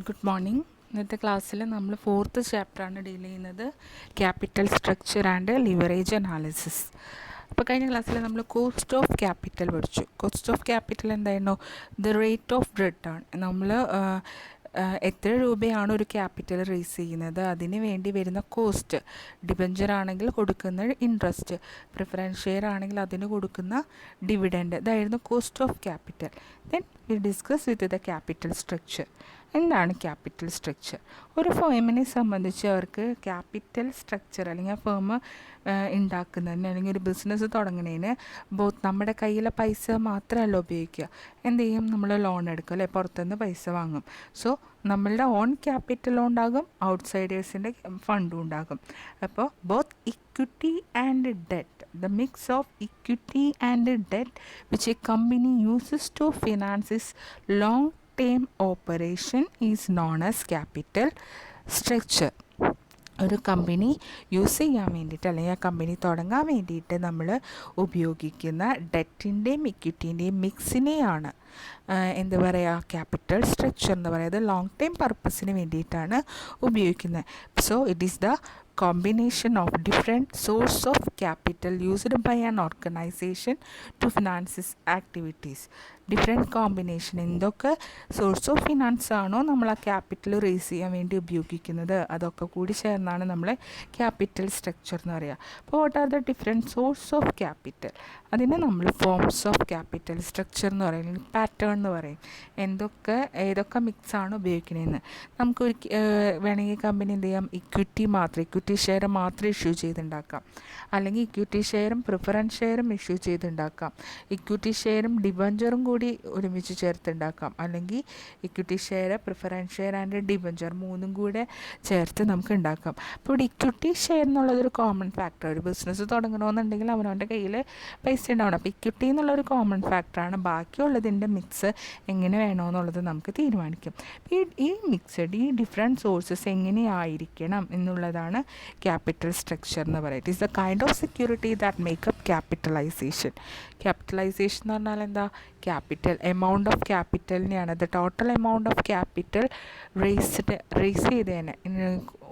Good morning. ഇന്നത്തെ ക്ലാസ്സിൽ നമ്മൾ 4th ചാപ്റ്ററാണ് ഡീൽ ചെയ്യുന്നത്, capital structure and leverage analysis. അപ്പോൾ കഴിഞ്ഞ ക്ലാസ്സിൽ നമ്മൾ കോസ്റ്റ് ഓഫ് ക്യാപിറ്റൽ പഠിച്ചു. കോസ്റ്റ് ഓഫ് ക്യാപിറ്റൽ എന്തായിരുന്നു? The rate of return. നമ്മൾ എത്ര രൂപയാണ് ഒരു ക്യാപിറ്റൽ റേസ് ചെയ്യുന്നത്, അതിന് വേണ്ടി വരുന്ന കോസ്റ്റ്. ഡിബഞ്ചർ ആണെങ്കിൽ കൊടുക്കുന്ന ഇൻട്രസ്റ്റ്, പ്രിഫറൻസ് ഷെയർ ആണെങ്കിൽ അതിന് കൊടുക്കുന്ന ഡിവിഡൻഡ്. ഇതായിരുന്നു cost of capital. Then we discuss with the capital structure. എന്താണ് ക്യാപിറ്റൽ സ്ട്രക്ചർ? ഒരു ഫേമിനെ സംബന്ധിച്ച് അവർക്ക് ക്യാപിറ്റൽ സ്ട്രക്ചർ അല്ലെങ്കിൽ ആ ഫേം ഉണ്ടാക്കുന്നതിന് അല്ലെങ്കിൽ ഒരു ബിസിനസ് തുടങ്ങുന്നതിന് നമ്മുടെ കയ്യിലെ പൈസ മാത്രമല്ല ഉപയോഗിക്കുക. എന്ത് ചെയ്യും? നമ്മൾ ലോൺ എടുക്കും അല്ലേ, പുറത്തുനിന്ന് പൈസ വാങ്ങും. സോ നമ്മളുടെ ഓൺ ക്യാപിറ്റലും ഉണ്ടാകും, ഔട്ട്സൈഡേഴ്സിൻ്റെ ഫണ്ടും ഉണ്ടാകും. അപ്പോൾ both equity and debt, the mix of equity and debt which a company uses to finance its long-term operation is known as capital structure. ഒരു കമ്പനി യൂസ് ചെയ്യാൻ വേണ്ടിയിട്ട് അല്ലെങ്കിൽ ആ കമ്പനി തുടങ്ങാൻ വേണ്ടിയിട്ട് നമ്മൾ ഉപയോഗിക്കുന്ന ഡെറ്റിൻ്റെയും ഇക്വിറ്റീൻ്റെയും മിക്സിനെയാണ് എന്താ പറയുക, ക്യാപിറ്റൽ സ്ട്രക്ചർ എന്ന് പറയുന്നത്. ലോങ് ടൈം പർപ്പസിന് വേണ്ടിയിട്ടാണ് ഉപയോഗിക്കുന്നത്. So it is the combination of different source of capital used by an organization to finance its activities. Different combination, എന്തൊക്കെ സോഴ്സ് ഓഫ് ഫിനാൻസ് ആണോ നമ്മൾ ആ ക്യാപിറ്റൽ റേസ് ചെയ്യാൻ വേണ്ടി ഉപയോഗിക്കുന്നത്, അതൊക്കെ കൂടി ചേർന്നാണ് നമ്മൾ ക്യാപിറ്റൽ സ്ട്രക്ചർ എന്ന് പറയുക. അപ്പോൾ what are the different source of capital? അതിനെ നമ്മൾ ഫോംസ് ഓഫ് ക്യാപിറ്റൽ സ്ട്രക്ചർ എന്ന് പറയും, പാറ്റേൺ എന്ന് പറയും. ഏതൊക്കെ മിക്സാണ് ഉപയോഗിക്കുന്നതെന്ന് നമുക്ക് വേണമെങ്കിൽ കമ്പനി എന്ത് ചെയ്യാം, ഇക്വിറ്റി ഷെയർ മാത്രം ഇഷ്യൂ ചെയ്തുണ്ടാക്കാം, അല്ലെങ്കിൽ ഇക്വിറ്റി ഷെയറും പ്രിഫറൻസ് ഷെയറും ഇഷ്യൂ ചെയ്തുണ്ടാക്കാം, ഇക്വിറ്റി ഷെയറും ഡിബഞ്ചറും കൂടി ഒരുമിച്ച് ചേർത്തുണ്ടാക്കാം, അല്ലെങ്കിൽ equity share, preference share and debenture മൂന്നും കൂടെ ചേർത്ത് നമുക്ക് ഉണ്ടാക്കാം. അപ്പോൾ ഇവിടെ ഇക്വിറ്റി ഷെയർ എന്നുള്ളതൊരു കോമൺ ഫാക്ടർ. ഒരു ബിസിനസ് തുടങ്ങണമെന്നുണ്ടെങ്കിൽ അവനവൻ്റെ കയ്യിൽ പൈസ ഉണ്ടാവണം. അപ്പോൾ ഇക്വിറ്റി എന്നുള്ളൊരു കോമൺ ഫാക്ടറാണ്. ബാക്കിയുള്ളതിൻ്റെ മിക്സ് എങ്ങനെ വേണമെന്നുള്ളത് നമുക്ക് തീരുമാനിക്കും. ഈ മിക്സഡ്, ഈ ഡിഫറെൻറ്റ് സോഴ്സസ് എങ്ങനെയായിരിക്കണം എന്നുള്ളതാണ് ക്യാപിറ്റൽ സ്ട്രക്ചർ എന്ന് പറയുന്നത്. It is the kind of security that make up capitalization. Capitalization എന്ന് പറഞ്ഞാൽ എന്താ? ക്യാപിറ്റൽ, എമൗണ്ട് ഓഫ് ക്യാപിറ്റലിനെയാണ്, the total amount of capital raise ചെയ്തതിനെ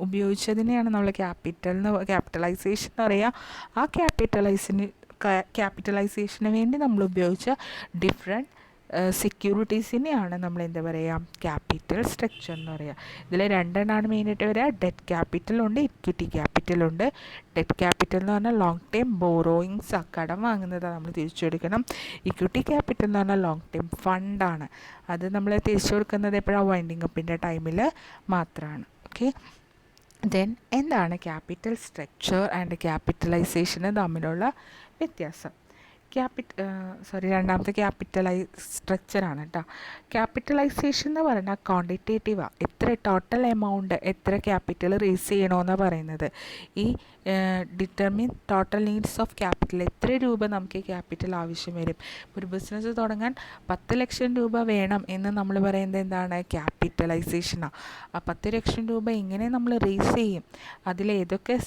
ഉപയോഗിച്ചതിനെയാണ് നമ്മൾ ക്യാപിറ്റലൈസേഷൻ എന്ന് പറയുക. ആ ക്യാപിറ്റലൈസേഷന് വേണ്ടി നമ്മൾ ഉപയോഗിച്ച ഡിഫറെൻറ്റ് സെക്യൂരിറ്റീസിനെയാണ് നമ്മൾ എന്താ പറയുക, ക്യാപിറ്റൽ സ്ട്രക്ചർ എന്ന് പറയുക. ഇതിൽ രണ്ടെണ്ണമാണ് മെയിനായിട്ട് വരിക. ഡെറ്റ് ക്യാപിറ്റലുണ്ട്, ഇക്വിറ്റി ക്യാപിറ്റലുണ്ട്. ഡെറ്റ് ക്യാപിറ്റൽ എന്ന് പറഞ്ഞാൽ ലോങ് ടൈം ബോറോയിങ്സ്, കടം വാങ്ങുന്നത് നമ്മൾ തിരിച്ചു കൊടുക്കണം. ഇക്വിറ്റി ക്യാപിറ്റൽ എന്ന് പറഞ്ഞാൽ ലോങ് ടൈം ഫണ്ടാണ്, അത് നമ്മൾ തിരിച്ചു കൊടുക്കുന്നത് എപ്പോഴാണ്? വൈൻഡിങ് അപ്പിൻ്റെ ടൈമിൽ മാത്രമാണ്. ഓക്കെ, ദെൻ എന്താണ് ക്യാപിറ്റൽ സ്ട്രക്ചർ ആൻഡ് ക്യാപിറ്റലൈസേഷന് തമ്മിലുള്ള വ്യത്യാസം? രണ്ടാമത്തെ സ്ട്രക്ചറാണ് കേട്ടോ. ക്യാപിറ്റലൈസേഷൻ എന്ന് പറഞ്ഞാൽ ക്വാണ്ടിറ്റേറ്റീവാണ്. എത്ര ടോട്ടൽ എമൗണ്ട്, എത്ര ക്യാപിറ്റൽ റേസ് ചെയ്യണമെന്നാണ് പറയുന്നത്. ഈ determine total needs of capital, എത്ര രൂപ നമുക്ക് ക്യാപിറ്റൽ ആവശ്യം വരും. ഒരു ബിസിനസ് തുടങ്ങാൻ 10 ലക്ഷം രൂപ വേണം എന്ന് നമ്മൾ പറയുന്നത് എന്താണ്? ക്യാപിറ്റലൈസേഷനാണ്. ആ 10 ലക്ഷം രൂപ എങ്ങനെ നമ്മൾ റേസ് ചെയ്യും, അതിലേതൊക്കെ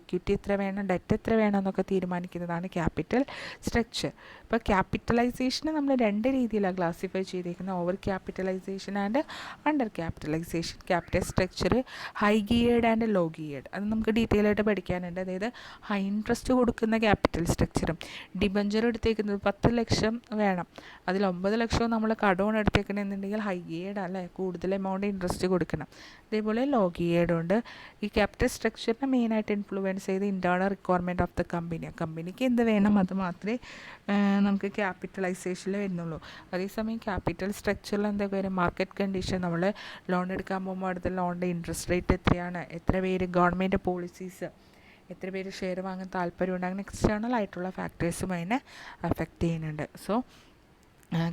ഇക്വിറ്റി എത്ര വേണം, ഡെറ്റ് എത്ര വേണം എന്നൊക്കെ തീരുമാനിക്കുന്നതാണ് ക്യാപിറ്റൽ സ്ട്രക്ചർ. ഇപ്പോൾ ക്യാപിറ്റലൈസേഷനെ നമ്മൾ രണ്ട് രീതിയിലാണ് ക്ലാസിഫൈ ചെയ്തിരിക്കുന്നത്, over capitalisation and under capitalisation. Capital structure high geared and low geared, അത് നമുക്ക് ഡീറ്റെയിൽ ആയിട്ട് പഠിക്കാനുണ്ട്. അതായത് ഹൈ ഇൻട്രസ്റ്റ് കൊടുക്കുന്ന ക്യാപിറ്റൽ സ്ട്രക്ചറും, ഡിബഞ്ചർ എടുത്തേക്കുന്നത് 10 ലക്ഷം വേണം, അതിൽ 9 ലക്ഷവും നമ്മൾ കടമാണ് എടുത്തേക്കണമെന്നുണ്ടെങ്കിൽ ഹൈ ഗിയേർഡ് അല്ലേ, കൂടുതൽ എമൗണ്ട് ഇൻട്രസ്റ്റ് കൊടുക്കണം. അതേപോലെ ലോ ഗിയേർഡ് ഉണ്ട്. ഈ ക്യാപിറ്റൽ സ്ട്രക്ചറിനെ മെയിനായിട്ട് ഇൻഫ്ലുവൻസ് ചെയ്ത് internal requirement of the company, കമ്പനിക്ക് എന്ത് വേണം അത് മാത്രമേ നമുക്ക് ക്യാപിറ്റലൈസേഷനിൽ വരുന്നുള്ളൂ. അതേസമയം ക്യാപിറ്റൽ സ്ട്രക്ചറിൽ എന്തൊക്കെ വരും? മാർക്കറ്റ് കണ്ടീഷൻ, നമ്മൾ ലോൺ എടുക്കാൻ പോകുമ്പോൾ അടുത്ത ലോണിൻ്റെ ഇൻട്രസ്റ്റ് റേറ്റ് എത്രയാണ്, എത്ര പേര് ഗവൺമെൻറ് പോളിസീസ്, എത്ര പേര് ഷെയർ വാങ്ങാൻ താല്പര്യമുണ്ട്, അങ്ങനെ എക്സ്റ്റേണൽ ആയിട്ടുള്ള ഫാക്ടേഴ്സും അതിനെ അഫക്റ്റ് ചെയ്യുന്നുണ്ട്. So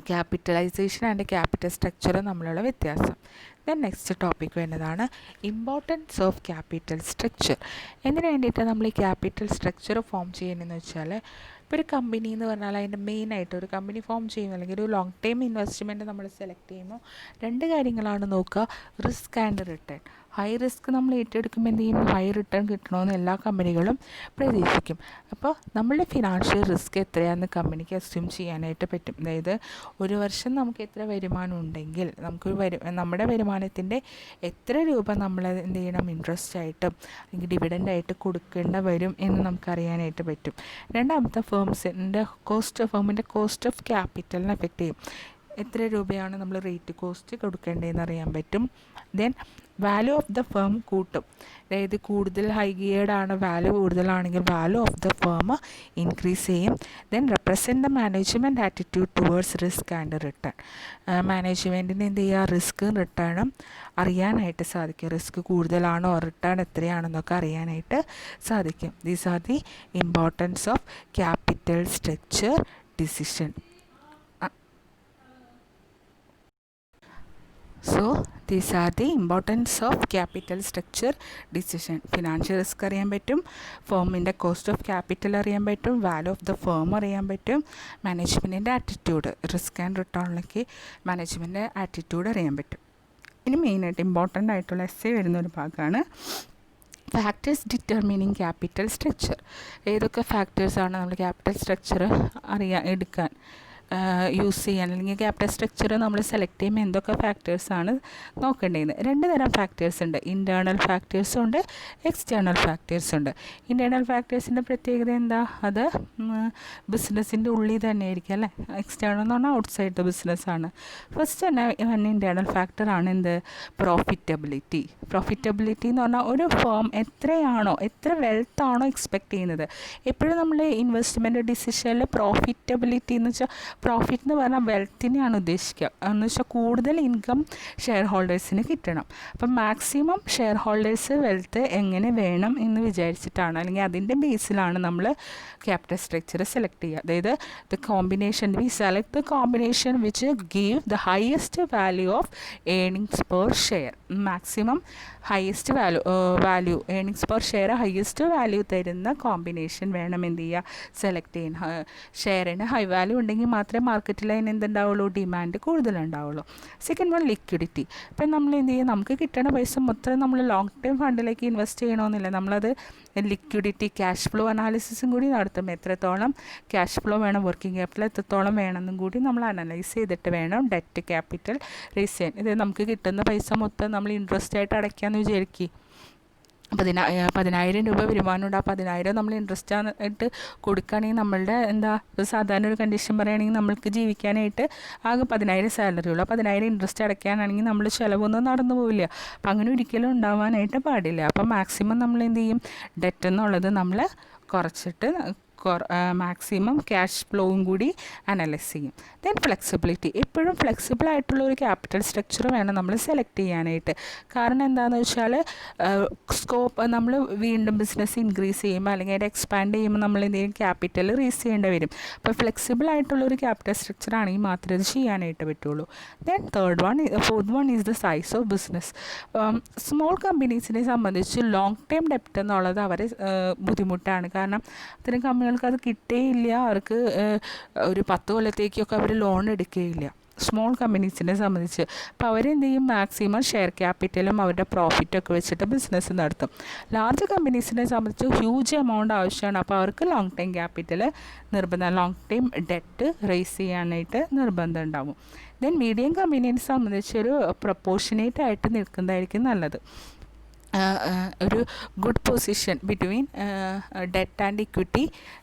capitalisation and capital structure തമ്മിലുള്ള വ്യത്യാസം. ദെൻ നെക്സ്റ്റ് ടോപ്പിക് വരുന്നതാണ് ഇമ്പോർട്ടൻസ് ഓഫ് ക്യാപിറ്റൽ സ്ട്രക്ചർ. എന്തിനു വേണ്ടിയിട്ടാണ് നമ്മൾ ഈ ക്യാപിറ്റൽ സ്ട്രക്ചർ ഫോം ചെയ്യുന്നതെന്ന് വെച്ചാൽ, ഇപ്പോൾ ഒരു കമ്പനി എന്ന് പറഞ്ഞാൽ അതിൻ്റെ മെയിനായിട്ട് ഒരു കമ്പനി ഫോം ചെയ്യുന്ന അല്ലെങ്കിൽ ഒരു ലോങ് ടൈം ഇൻവെസ്റ്റ്മെൻറ്റ് നമ്മൾ സെലക്ട് ചെയ്യുമ്പോൾ രണ്ട് കാര്യങ്ങളാണ് നോക്കുക, risk and return. High risk നമ്മൾ ഏറ്റെടുക്കുമ്പോൾ എന്ത് ചെയ്യും, ഹൈ റിട്ടേൺ കിട്ടണമെന്ന് എല്ലാ കമ്പനികളും പ്രതീക്ഷിക്കും. അപ്പോൾ നമ്മളുടെ ഫിനാൻഷ്യൽ റിസ്ക് എത്രയാണെന്ന് കമ്പനിക്ക് അസ്യൂം ചെയ്യാനായിട്ട് പറ്റും. അതായത് ഒരു വർഷം നമുക്ക് എത്ര വരുമാനം ഉണ്ടെങ്കിൽ നമ്മുടെ വരുമാനത്തിൻ്റെ എത്ര രൂപ നമ്മൾ എന്ത് ചെയ്യണം, ഇൻട്രസ്റ്റ് ആയിട്ടും അല്ലെങ്കിൽ ഡിവിഡൻ്റായിട്ട് കൊടുക്കേണ്ട വരും എന്ന് നമുക്കറിയാനായിട്ട് പറ്റും. രണ്ടാമത്തെ ഫേമിൻ്റെ കോസ്റ്റ് ഓഫ് ക്യാപിറ്റലിനെ എഫക്റ്റ് ചെയ്യും. എത്ര രൂപയാണ് നമ്മൾ റേറ്റ് കോസ്റ്റ് കൊടുക്കേണ്ടതെന്ന് അറിയാൻ പറ്റും. Then value of the firm കൂട്ടും. അതായത് കൂടുതൽ ഹൈ ഗിയർഡ് ആണ്, വാല്യൂ കൂടുതലാണെങ്കിൽ value of the firm increase ചെയ്യും. Then represent the management attitude towards risk and return. മാനേജ്മെൻറ്റിന് എന്ത് ചെയ്യുക, റിസ്ക്കും റിട്ടേണും അറിയാനായിട്ട് സാധിക്കും. റിസ്ക് കൂടുതലാണോ റിട്ടേൺ എത്രയാണെന്നൊക്കെ അറിയാനായിട്ട് സാധിക്കും. These are the importance of capital structure decision. So these are the importance of capital structure decision. Financial risk അറിയാൻ പറ്റും, ഫേമിൻ്റെ കോസ്റ്റ് ഓഫ് ക്യാപിറ്റൽ അറിയാൻ പറ്റും, വാല്യൂ ഓഫ് ദ ഫേം അറിയാൻ പറ്റും, മാനേജ്മെൻറ്റിൻ്റെ ആറ്റിറ്റ്യൂഡ്, റിസ്ക് ആൻഡ് റിട്ടേണിലേക്ക് മാനേജ്മെൻറ്റിൻ്റെ ആറ്റിറ്റ്യൂഡ് അറിയാൻ പറ്റും. ഇനി മെയിനായിട്ട് ഇമ്പോർട്ടൻ്റ് ആയിട്ടുള്ള എസ്സേ വരുന്നൊരു ഭാഗമാണ് ഫാക്ടേഴ്സ് ഡിറ്റർമിനിങ് ക്യാപിറ്റൽ സ്ട്രക്ചർ. ഏതൊക്കെ ഫാക്ടേഴ്സാണ് നമ്മൾ ക്യാപിറ്റൽ സ്ട്രക്ചർ എടുക്കാൻ യൂസ് ചെയ്യാൻ, അല്ലെങ്കിൽ ക്യാപിറ്റൽ സ്ട്രക്ചർ നമ്മൾ സെലക്ട് ചെയ്യുമ്പോൾ എന്തൊക്കെ ഫാക്ടേഴ്സാണ് നോക്കേണ്ടത്. രണ്ട് തരം ഫാക്ടേഴ്സ് ഉണ്ട്, ഇൻറ്റേർണൽ ഫാക്ടേഴ്സും ഉണ്ട്, എക്സ്റ്റേർണൽ ഫാക്ടേഴ്സും ഉണ്ട്. ഇൻറ്റേർണൽ ഫാക്ടേഴ്സിൻ്റെ പ്രത്യേകത എന്താ, അത് ബിസിനസ്സിൻ്റെ ഉള്ളിൽ തന്നെ ആയിരിക്കും അല്ലേ. എക്സ്റ്റേർണൽ എന്ന് പറഞ്ഞാൽ ഔട്ട്സൈഡ് ദ ബിസിനസ്സാണ്. ഫസ്റ്റ് തന്നെ ഇൻറ്റേർണൽ ഫാക്ടറാണ് എന്ത്, പ്രോഫിറ്റബിലിറ്റി. പ്രോഫിറ്റബിലിറ്റി എന്ന് പറഞ്ഞാൽ ഒരു ഫേം എത്ര വെൽത്താണോ എക്സ്പെക്റ്റ് ചെയ്യുന്നത്. എപ്പോഴും നമ്മൾ ഇൻവെസ്റ്റ്മെൻറ്റ് ഡിസിഷനിൽ പ്രോഫിറ്റബിലിറ്റി എന്ന് വെച്ചാൽ, പ്രോഫിറ്റ് എന്ന് പറഞ്ഞാൽ വെൽത്തിനെയാണ് ഉദ്ദേശിക്കുക. എന്ന് വെച്ചാൽ കൂടുതൽ ഇൻകം ഷെയർ ഹോൾഡേഴ്സിന് കിട്ടണം. അപ്പം മാക്സിമം ഷെയർ ഹോൾഡേഴ്സ് വെൽത്ത് എങ്ങനെ വേണം എന്ന് വിചാരിച്ചിട്ടാണ്, അല്ലെങ്കിൽ അതിൻ്റെ ബേസിലാണ് നമ്മൾ ക്യാപിറ്റൽ സ്ട്രക്ചർ സെലക്ട് ചെയ്യുക. അതായത് we select the combination which give the highest value of earnings per share. Maximum highest value earnings per share highest value തരുന്ന കോമ്പിനേഷൻ വേണം എന്ത് ചെയ്യുക, സെലക്ട് ചെയ്യാൻ. ഷെയറിന് ഹൈ വാല്യൂ ഉണ്ടെങ്കിൽ മാത്രമേ മാർക്കറ്റിൽ അതിന് എന്തുണ്ടാവുള്ളൂ, ഡിമാൻഡ് കൂടുതലുണ്ടാവുള്ളൂ. Second one liquidity. ഇപ്പം നമ്മൾ എന്ത് ചെയ്യുക, നമുക്ക് കിട്ടുന്ന പൈസ മൊത്തം നമ്മൾ ലോങ് ടൈം ഫണ്ടിലേക്ക് ഇൻവെസ്റ്റ് ചെയ്യണമെന്നില്ല. നമ്മളത് ലിക്വിഡിറ്റി ക്യാഷ് ഫ്ലോ അനാലിസിസും കൂടി നടത്തും. എത്രത്തോളം ക്യാഷ് ഫ്ലോ വേണം, വർക്കിംഗ് ക്യാപിറ്റൽ എത്രത്തോളം വേണമെന്നും കൂടി നമ്മൾ അനലൈസ് ചെയ്തിട്ട് വേണം ഡെറ്റ് ക്യാപിറ്റൽ റേസ് ചെയ്യാൻ. ഇത് നമുക്ക് കിട്ടുന്ന പൈസ മൊത്തം നമ്മൾ ഇൻട്രസ്റ്റ് ആയിട്ട് അടയ്ക്കാമെന്ന് വിചാരിക്കും. 10,000 രൂപ വരുമാനമുണ്ട്. ആ 10,000 നമ്മൾ ഇൻട്രസ്റ്റ് ആയിട്ട് കൊടുക്കുകയാണെങ്കിൽ നമ്മളുടെ സാധാരണ ഒരു കണ്ടീഷൻ പറയുകയാണെങ്കിൽ നമ്മൾക്ക് ജീവിക്കാനായിട്ട് ആകെ 10,000 സാലറി ഉള്ളൂ. 10,000 ഇൻട്രസ്റ്റ് അടയ്ക്കാനാണെങ്കിൽ നമ്മൾ ചിലവൊന്നും നടന്നു പോവില്ല. അപ്പം അങ്ങനെ ഒരിക്കലും ഉണ്ടാവാനായിട്ട് പാടില്ല. അപ്പം മാക്സിമം നമ്മൾ എന്ത് ചെയ്യും, ഡെറ്റ് എന്നുള്ളത് നമ്മൾ കുറച്ചിട്ട് മാക്സിമം ക്യാഷ് ഫ്ലോവും കൂടി അനലൈസ് ചെയ്യും. Then flexibility. എപ്പോഴും ഫ്ലെക്സിബിൾ ആയിട്ടുള്ള ഒരു ക്യാപിറ്റൽ സ്ട്രക്ചർ വേണം നമ്മൾ സെലക്ട് ചെയ്യാനായിട്ട്. കാരണം എന്താണെന്ന് വെച്ചാൽ സ്കോപ്പ് നമ്മൾ വീണ്ടും ബിസിനസ് ഇൻക്രീസ് ചെയ്യുമ്പോൾ അല്ലെങ്കിൽ അത് എക്സ്പാൻഡ് ചെയ്യുമ്പോൾ നമ്മൾ എന്തെങ്കിലും ക്യാപിറ്റൽ റേസ് ചെയ്യേണ്ടി വരും. അപ്പോൾ ഫ്ലെക്സിബിൾ ആയിട്ടുള്ളൊരു ക്യാപിറ്റൽ സ്ട്രക്ചർ ആണെങ്കിൽ മാത്രമേ ഇത് ചെയ്യാനായിട്ട് പറ്റുള്ളൂ. Then fourth one is the size of business. Small കമ്പനീസിനെ സംബന്ധിച്ച് ലോങ് ടൈം ഡെപ്റ്റ് എന്നുള്ളത് അവരെ ബുദ്ധിമുട്ടാണ്. കാരണം അത്തരം കമ്പനികൾക്ക് അത് കിട്ടുകയില്ല. അവർക്ക് ഒരു 10 കൊല്ലത്തേക്കൊക്കെ അവർ ലോൺ എടുക്കുകയില്ല സ്മോൾ കമ്പനീസിനെ സംബന്ധിച്ച്. അപ്പോൾ അവരെന്ത് ചെയ്യും, മാക്സിമം ഷെയർ ക്യാപിറ്റലും അവരുടെ പ്രോഫിറ്റൊക്കെ വെച്ചിട്ട് ബിസിനസ് നടത്തും. ലാർജ് കമ്പനീസിനെ സംബന്ധിച്ച് ഹ്യൂജ് എമൗണ്ട് ആവശ്യമാണ്. അപ്പോൾ അവർക്ക് ലോങ് ടൈം ക്യാപിറ്റൽ നിർബന്ധം, ലോങ് ടൈം ഡെറ്റ് റേസ് ചെയ്യാനായിട്ട് നിർബന്ധം ഉണ്ടാവും. ദെൻ മീഡിയം കമ്പനീനെ സംബന്ധിച്ചൊരു പ്രൊപ്പോർഷനേറ്റ് ആയിട്ട് നിൽക്കുന്നതായിരിക്കും നല്ലത്. ഒരു good position between debt and equity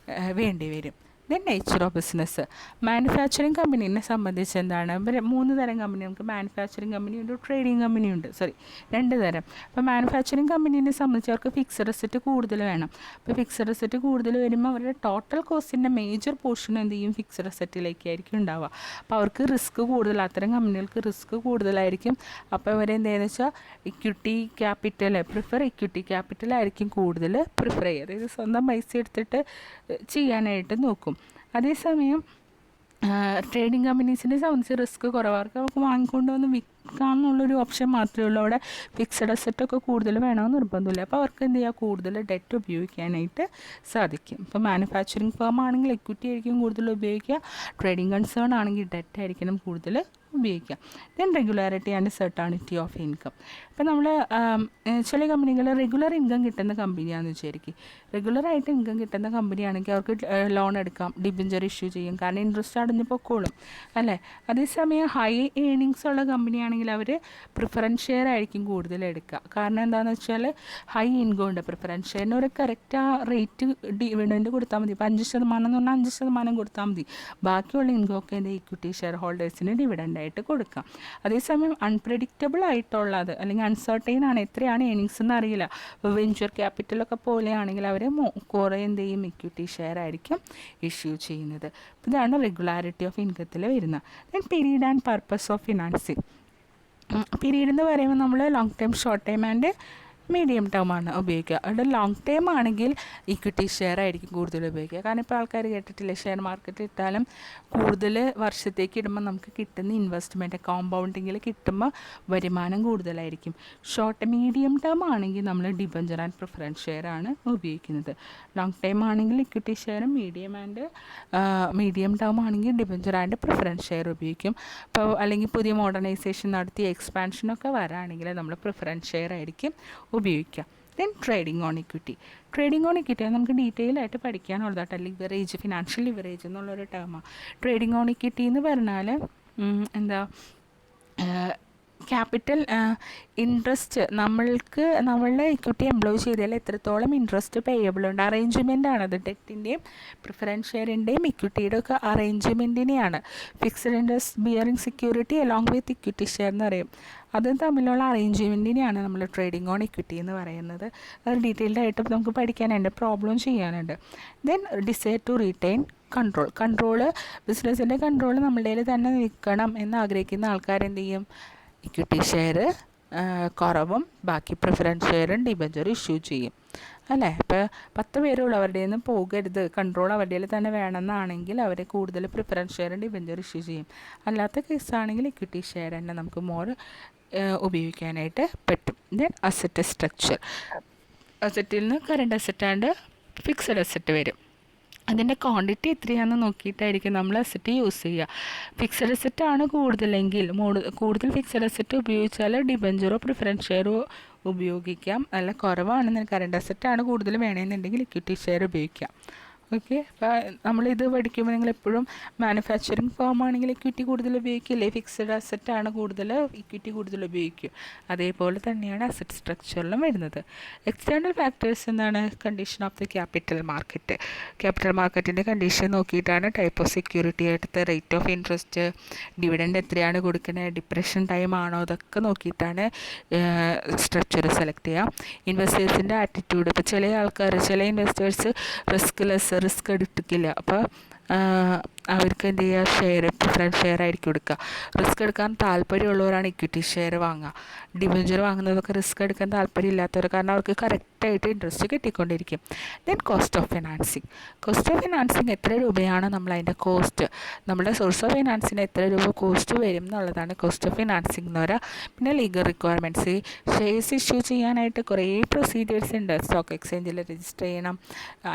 വേണ്ടി വരും. Then nature of business. Manufacturing കമ്പനീനെ സംബന്ധിച്ച് എന്താണ്, 3 തരം കമ്പനി. നമുക്ക് മാനുഫാക്ചറിങ് കമ്പനിയുണ്ട്, ട്രേഡിങ് കമ്പനിയുണ്ട്. 2 തരം. അപ്പോൾ മാനുഫാക്ചറിങ് കമ്പനീനെ സംബന്ധിച്ച് അവർക്ക് ഫിക്സഡ് അസറ്റ് കൂടുതൽ വേണം. അപ്പോൾ ഫിക്സഡ് അസറ്റ് കൂടുതൽ വരുമ്പോൾ അവരുടെ ടോട്ടൽ കോസ്റ്റിൻ്റെ മേജർ പോർഷൻ എന്ത് ചെയ്യും, ഫിക്സഡ് അസറ്റിലേക്കായിരിക്കും ഉണ്ടാവുക. അപ്പോൾ അവർക്ക് റിസ്ക് കൂടുതൽ, അത്തരം കമ്പനികൾക്ക് റിസ്ക് കൂടുതലായിരിക്കും. അപ്പോൾ അവരെന്ത് ചെയ്യുന്നത് വെച്ചാൽ ഇക്വിറ്റി ക്യാപിറ്റലായിരിക്കും കൂടുതൽ പ്രിഫർ ചെയ്യുക. അതായത് സ്വന്തം പൈസ എടുത്തിട്ട് ചെയ്യാനായിട്ട് നോക്കും. അതേസമയം ട്രേഡിംഗ് കമ്പനീസിനെ സംബന്ധിച്ച് റിസ്ക് കുറവാർക്ക് അവർക്ക് വാങ്ങിക്കൊണ്ട് വന്ന് വിൽക്കാമെന്നുള്ളൊരു ഓപ്ഷൻ മാത്രമേ ഉള്ളൂ. അവിടെ ഫിക്സഡ് അസറ്റൊക്കെ കൂടുതൽ വേണമെന്ന് നിർബന്ധമില്ല. അപ്പോൾ അവർക്ക് എന്ത് ചെയ്യുക, കൂടുതൽ ഡെറ്റ് ഉപയോഗിക്കാനായിട്ട് സാധിക്കും. ഇപ്പോൾ മാനുഫാക്ചറിങ് ഫേം ആണെങ്കിൽ എക്വിറ്റി ആയിരിക്കും കൂടുതൽ ഉപയോഗിക്കുക, ട്രേഡിംഗ് കൺസേൺ ആണെങ്കിൽ ഡെറ്റ് ആയിരിക്കണം കൂടുതൽ ഉപയോഗിക്കാം. Then regularity and certainty of income. ഇപ്പം നമ്മൾ ചില കമ്പനികൾ റെഗുലർ ഇൻകം കിട്ടുന്ന കമ്പനിയാണെന്ന് വിചാരിക്കും. റെഗുലറായിട്ട് ഇൻകം കിട്ടുന്ന കമ്പനിയാണെങ്കിൽ അവർക്ക് ലോൺ എടുക്കാം, ഡിബഞ്ചർ ഇഷ്യൂ ചെയ്യും, കാരണം ഇൻട്രസ്റ്റ് അടഞ്ഞ് പൊക്കോളും അല്ലേ. അതേസമയം ഹൈ ഏണിങ്സ് ഉള്ള കമ്പനിയാണെങ്കിൽ അവർ പ്രിഫറൻസ് ഷെയർ ആയിരിക്കും കൂടുതൽ എടുക്കുക. കാരണം എന്താണെന്ന് വെച്ചാൽ ഹൈ ഇൻകം ഉണ്ട്. പ്രിഫറൻസ് ഷെയറിന് ഒരു കറക്റ്റ് ആ റേറ്റ് ഡിവിഡൻഡ് കൊടുത്താൽ മതി. ഇപ്പോൾ 5% എന്ന് പറഞ്ഞാൽ 5% കൊടുത്താൽ മതി. ബാക്കിയുള്ള ഇൻകമൊക്കെ എൻ്റെ ഇക്വിറ്റി ഷെയർ ഹോൾഡേഴ്സിന് ഡിവിഡൻഡായിട്ട് കൊടുക്കാം. അതേസമയം അൺപ്രഡിക്റ്റബിൾ ആയിട്ടുള്ളത് അല്ലെങ്കിൽ അൺസർട്ടൈൻ ആണ്, എത്രയാണ് ഏണിങ്സ് എന്ന് അറിയില്ല. ഇപ്പോൾ വെഞ്ചർ ക്യാപിറ്റലൊക്കെ പോലെയാണെങ്കിൽ അവർ കുറേ എന്ത് ചെയ്യും, ഇക്വിറ്റി ഷെയർ ആയിരിക്കും ഇഷ്യൂ ചെയ്യുന്നത്. ഇതാണ് റെഗുലാരിറ്റി ഓഫ് ഇൻകത്തിൽ വരുന്നത്. Then period and purpose of financing. Period എന്ന് പറയുമ്പോൾ നമ്മൾ long time, short time and medium term ആണ് ഉപയോഗിക്കുക. അവിടെ ലോങ് ടൈം ആണെങ്കിൽ ഇക്വിറ്റി ഷെയർ ആയിരിക്കും കൂടുതൽ ഉപയോഗിക്കുക. കാരണം ഇപ്പോൾ ആൾക്കാർ കേട്ടിട്ടില്ല, ഷെയർ മാർക്കറ്റിൽ ഇട്ടാലും കൂടുതൽ വർഷത്തേക്ക് ഇടുമ്പോൾ നമുക്ക് കിട്ടുന്ന ഇൻവെസ്റ്റ്മെൻറ്റ് കോമ്പൗണ്ടിങ്ങിൽ കിട്ടുമ്പോൾ വരുമാനം കൂടുതലായിരിക്കും. മീഡിയം ടേം ആണെങ്കിൽ നമ്മൾ ഡിബഞ്ചർ ആൻഡ് പ്രിഫറൻസ് ഷെയർ ആണ് ഉപയോഗിക്കുന്നത്. ലോങ് ടൈം ആണെങ്കിൽ ഇക്വിറ്റി ഷെയറും, മീഡിയം ടേം ആണെങ്കിൽ ഡിബഞ്ചർ ആൻഡ് പ്രിഫറൻസ് ഷെയർ ഉപയോഗിക്കും. ഇപ്പോൾ അല്ലെങ്കിൽ പുതിയ മോഡേണൈസേഷൻ നടത്തി എക്സ്പാൻഷനൊക്കെ വരാണെങ്കിൽ നമ്മൾ പ്രിഫറൻസ് ഷെയർ ആയിരിക്കും ഉപയോഗിക്കാം. Then trading on equity. Trading on equity നമുക്ക് ഡീറ്റെയിൽ ആയിട്ട് പഠിക്കാനുള്ളതായിട്ട് ലിവറേജ്, ഫിനാൻഷ്യൽ ലിവറേജ് എന്നുള്ളൊരു ടേമാണ്. ട്രേഡിംഗ് ഓൺ ഇക്വിറ്റി എന്ന് പറഞ്ഞാൽ എന്താ, ക്യാപിറ്റൽ ഇൻട്രസ്റ്റ് നമ്മളുടെ ഇക്വിറ്റി എംപ്ലോയ് ചെയ്താൽ എത്രത്തോളം ഇൻട്രസ്റ്റ് പേയബിൾ ഉണ്ട്, അറേഞ്ച്മെൻ്റ് ആണത്. ഡെറ്റിൻ്റെയും പ്രിഫറൻസ് ഷെയറിൻ്റെയും ഇക്വിറ്റിയുടെ ഒക്കെ അറേഞ്ച്മെൻറ്റിനെയാണ് fixed interest bearing security along with equity share എന്ന് പറയും. അത് തമ്മിലുള്ള അറേഞ്ച്മെൻറ്റിനെയാണ് നമ്മൾ ട്രേഡിംഗ് ഓൺ ഇക്വിറ്റി എന്ന് പറയുന്നത്. അത് ഡീറ്റെയിൽഡ് ആയിട്ട് നമുക്ക് പഠിക്കാനുണ്ട്, പ്രോബ്ലം ചെയ്യാനുണ്ട്. Then desire to retain control, ബിസിനസ്സിൻ്റെ കൺട്രോൾ നമ്മളുടെ കയ്യിൽ തന്നെ നിൽക്കണം എന്ന് ആഗ്രഹിക്കുന്ന ആൾക്കാർ എന്ത് ചെയ്യും, ഇക്വിറ്റി ഷെയർ കുറവും ബാക്കി പ്രിഫറൻസ് ഷെയറും ഡിബഞ്ചർ ഇഷ്യൂ ചെയ്യും അല്ലേ. ഇപ്പോൾ 10 പേരുള്ള അവരുടെ നിന്ന് പോകരുത്, കൺട്രോൾ അവരുടെ തന്നെ വേണമെന്നാണെങ്കിൽ അവർ കൂടുതൽ പ്രിഫറൻസ് ഷെയറും ഡിബഞ്ചർ ഇഷ്യൂ ചെയ്യും. അല്ലാത്ത കേസാണെങ്കിൽ ഇക്വിറ്റി ഷെയർ തന്നെ നമുക്ക് മോർ ഉപയോഗിക്കാനായിട്ട് പറ്റും. Then asset structure. അസറ്റിൽ നിന്ന് current asset and fixed asset വരും. അതിൻ്റെ ക്വാണ്ടിറ്റി എത്രയാണെന്ന് നോക്കിയിട്ടായിരിക്കും നമ്മൾ അസറ്റ് യൂസ് ചെയ്യുക. ഫിക്സഡ് അസറ്റ് ആണ് കൂടുതലെങ്കിൽ കൂടുതൽ ഫിക്സഡ് അസറ്റ് ഉപയോഗിച്ചാൽ ഡിബഞ്ചറോ പ്രിഫറൻസ് ഷെയറോ ഉപയോഗിക്കാം. നല്ല കുറവാണെന്ന് കറണ്ട് അസറ്റാണ് കൂടുതൽ വേണമെന്നുണ്ടെങ്കിൽ ഇക്വിറ്റി ഷെയർ ഉപയോഗിക്കാം. ഓക്കെ, അപ്പോൾ നമ്മളിത് പഠിക്കുമ്പോൾ നിങ്ങളെപ്പോഴും മാനുഫാക്ചറിങ് ഫേം ആണെങ്കിൽ ഇക്വിറ്റി കൂടുതൽ ഉപയോഗിക്കില്ലേ, ഫിക്സഡ് അസറ്റാണ് കൂടുതൽ, ഇക്വിറ്റി കൂടുതൽ ഉപയോഗിക്കും. അതേപോലെ തന്നെയാണ് അസറ്റ് സ്ട്രക്ചറിലും വരുന്നത്. എക്സ്റ്റേണൽ ഫാക്ടേഴ്സ് എന്താണ്, condition of the capital market. Capital മാർക്കറ്റിൻ്റെ കണ്ടീഷൻ നോക്കിയിട്ടാണ് ടൈപ്പ് ഓഫ് സെക്യൂരിറ്റി എടുത്ത്, റേറ്റ് ഓഫ് ഇൻട്രസ്റ്റ്, ഡിവിഡൻഡ് എത്രയാണ് കൊടുക്കുന്നത്, ഡിപ്രഷൻ ടൈം ആണോ, അതൊക്കെ നോക്കിയിട്ടാണ് സ്ട്രക്ചർ സെലക്ട് ചെയ്യുക. ഇൻവെസ്റ്റേഴ്സിൻ്റെ ആറ്റിറ്റ്യൂഡ്. ഇപ്പോൾ ചില ഇൻവെസ്റ്റേഴ്സ് റിസ്ക് എടുത്തിട്ടില്ല, അപ്പോൾ അവർക്ക് എന്ത് ചെയ്യുക, പ്രിഫറൻസ് ഷെയർ ആയിരിക്കും എടുക്കുക. റിസ്ക് എടുക്കാൻ താല്പര്യമുള്ളവരാണ് ഇക്വിറ്റി ഷെയർ വാങ്ങുക. ഡിബഞ്ചർ വാങ്ങുന്നതൊക്കെ റിസ്ക് എടുക്കാൻ താല്പര്യമില്ലാത്തവർ, കാരണം അവർക്ക് കറക്റ്റായിട്ട് ഇൻട്രസ്റ്റ് കിട്ടിക്കൊണ്ടിരിക്കും. Then cost of financing. Cost of financing എത്ര രൂപയാണ് നമ്മളതിൻ്റെ കോസ്റ്റ്, നമ്മുടെ സോഴ്സ് ഓഫ് ഫിനാൻസിന് എത്ര രൂപ കോസ്റ്റ് വരും എന്നുള്ളതാണ് കോസ്റ്റ് ഓഫ് ഫിനാൻസിങ് എന്ന് പറയുക. പിന്നെ ലീഗൽ റിക്വയർമെൻറ്റ്സ്. ഷെയർസ് ഇഷ്യൂ ചെയ്യാനായിട്ട് കുറേ പ്രൊസീജിയേഴ്സ് ഉണ്ട്. സ്റ്റോക്ക് എക്സ്ചേഞ്ചിൽ രജിസ്റ്റർ ചെയ്യണം,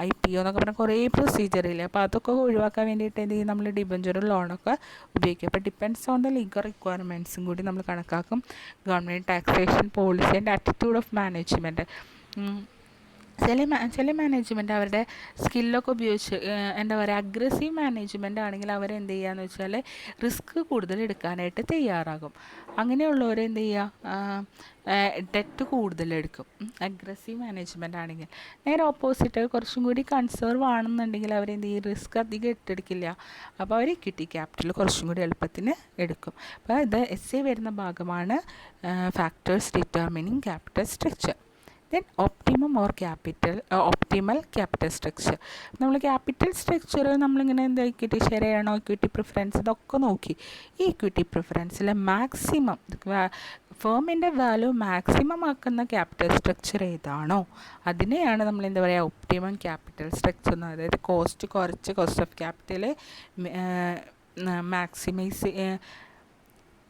IPO എന്നൊക്കെ പറഞ്ഞാൽ കുറേ പ്രൊസീജിയറില്ല. അപ്പോൾ അതൊക്കെ ഒഴിവാക്കാൻ വേണ്ടിയിട്ട് എന്ത് ചെയ്യും, നമ്മൾ ഡിബഞ്ചറും ലോണൊക്കെ ഉപയോഗിക്കും. അപ്പോൾ ഡിപ്പെൻഡ്സ് ഓൺ ദ ലീഗൽ റിക്വയർമെൻറ്റ്സും കൂടി നമ്മൾ കണക്കാക്കും. Government taxation policy and attitude of management. ചില മാനേജ്മെൻറ്റ് അവരുടെ സ്കില്ലൊക്കെ ഉപയോഗിച്ച് എന്താ പറയുക, അഗ്രസീവ് മാനേജ്മെൻ്റ് ആണെങ്കിൽ അവരെന്ത് ചെയ്യുകയെന്ന് വെച്ചാൽ റിസ്ക് കൂടുതൽ എടുക്കാനായിട്ട് തയ്യാറാകും. അങ്ങനെയുള്ളവർ എന്ത് ചെയ്യുക, ഡെറ്റ് കൂടുതലെടുക്കും. അഗ്രസീവ് മാനേജ്മെൻ്റ് ആണെങ്കിൽ. നേരെ ഓപ്പോസിറ്റ് കുറച്ചും കൂടി കൺസേർവ് ആണെന്നുണ്ടെങ്കിൽ അവരെന്ത് ചെയ്യും, റിസ്ക് അധികം എടുക്കില്ല. അപ്പോൾ അവർ ഇക്വിറ്റി ക്യാപിറ്റൽ കുറച്ചും കൂടി എളുപ്പത്തിന് എടുക്കും. അപ്പോൾ ഇത് essay വരുന്ന ഭാഗമാണ് factors determining capital structure. Then optimal capital structure. നമ്മൾ ക്യാപിറ്റൽ സ്ട്രക്ചർ നമ്മളിങ്ങനെ എന്താ, ഇക്വിറ്റി ഷെയർ ചെയ്യണോ, ഇക്വിറ്റി പ്രിഫറൻസ്, ഇതൊക്കെ നോക്കി ഈ ഇക്വിറ്റി പ്രിഫറൻസിൽ മാക്സിമം ഫേമിൻ്റെ വാല്യൂ മാക്സിമം ആക്കുന്ന ക്യാപിറ്റൽ സ്ട്രക്ചർ ഏതാണോ അതിനെയാണ് നമ്മൾ എന്താ പറയുക, ഒപ്റ്റിമം ക്യാപിറ്റൽ സ്ട്രക്ചർ എന്ന്. അതായത് cost of capital maximize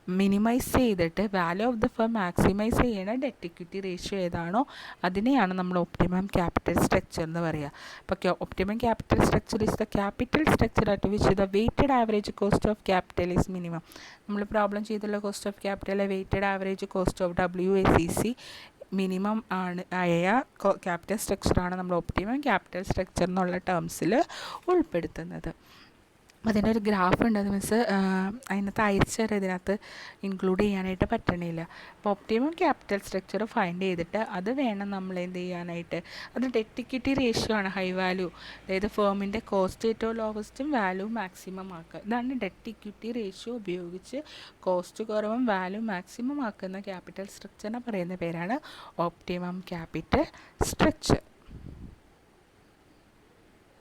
minimize ചെയ്തിട്ട് value of the firm maximize ചെയ്യണ ഡെറ്റ് ഇക്വിറ്റി റേഷ്യോ ഏതാണോ അതിനെയാണ് നമ്മൾ ഒപ്റ്റിമം ക്യാപിറ്റൽ സ്ട്രക്ചർ എന്ന് പറയുക. അപ്പോൾ optimum capital structure is the capital structure at which the weighted average cost of capital is minimum. നമ്മൾ problem ചെയ്തുള്ള cost of capital weighted average cost of WACC minimum ആണ് ആയ ക്യാപിറ്റൽ സ്ട്രക്ചറാണ് നമ്മൾ optimum capital structure എന്നുള്ള ടേംസിൽ ഉൾപ്പെടുത്തുന്നത്. അതിൻ്റെ ഒരു graph ഉണ്ട്, അത് മീൻസ് അതിനകത്ത് അയച്ചുതരാം, ഇതിനകത്ത് ഇൻക്ലൂഡ് ചെയ്യാനായിട്ട് പറ്റണില്ല. അപ്പോൾ ഒപ്റ്റിമം ക്യാപിറ്റൽ സ്ട്രക്ചർ ഫൈൻഡ് ചെയ്തിട്ട് അത് വേണം നമ്മൾ എന്ത് ചെയ്യാനായിട്ട്, അത് ഡെറ്റ് ഇക്വിറ്റി റേഷ്യോ ആണ് ഹൈ വാല്യൂ, അതായത് ഫേമിൻ്റെ കോസ്റ്റ് ഏറ്റവും ലോവസ്റ്റും വാല്യൂ മാക്സിമം ആക്കുക. ഇതാണ് ഡെറ്റ് ഇക്വിറ്റി റേഷ്യോ ഉപയോഗിച്ച് കോസ്റ്റ് കുറവും വാല്യൂ മാക്സിമം ആക്കുന്ന ക്യാപിറ്റൽ സ്ട്രക്ചറിനെ പറയുന്ന പേരാണ് ഒപ്റ്റിമം ക്യാപിറ്റൽ സ്ട്രക്ചർ.